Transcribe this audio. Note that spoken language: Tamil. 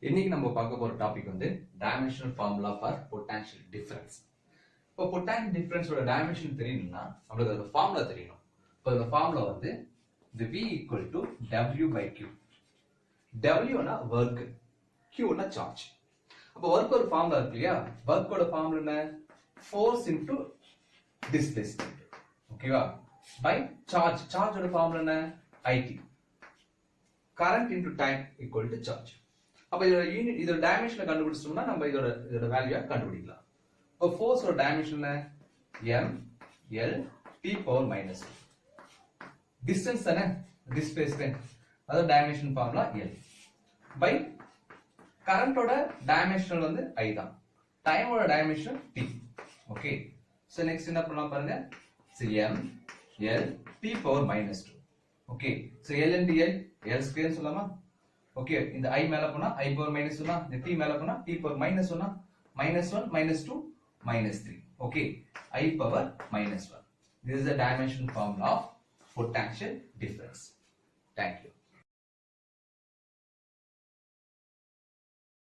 இன்னைக்கு நம்ம பார்க்க போற டாபிக் வந்து dimensional formula for potential difference. இப்போ பொட்டன்ஷியல் டிஃபரன்ஸோட டைமென்ஷன் தெரியணும்னா நம்மளுக்கு அதோட ஃபார்முலா தெரியணும். இப்போ அந்த ஃபார்முலா வந்து the V equal to W by Q. W னா work, Q னா charge. அப்போ work ஒரு ஃபார்முலா இருக்கு இல்லையா? work ஓட ஃபார்முலா என்ன? force into displacement. ஓகேவா? by charge. charge ஓட ஃபார்முலா என்ன? IT. current into time equal to charge. அப்ப இதோட யூனிட் இதோட டைமென்ஷனை கண்டுபிடிச்சோம்னா நம்ம இதோட வேல்யூவை கண்டுபிடிக்கலாம். இப்போ ஃபோர்ஸ் ஓட dimension m l p power minus. Distance தானே டிஸ்பிளேஸ்மென்ட், அதோட டைமென்ஷன் ஃபார்முலா l பை கரண்டோட டைமென்ஷன் வந்து i தான், டைமோட dimension t. Okay, so next என்ன பண்ணலாம் பாருங்க. so m l p power minus 2. Okay, so l into l l square சொல்லலாமா? ஓகே, இந்த i மேல போனா i பவர் மைனஸ் 1, இந்த t மேல போனா t power minus 1, minus 1 minus 2 minus 3. okay, i power minus 1. this is the dimension formula of potential difference. Thank you.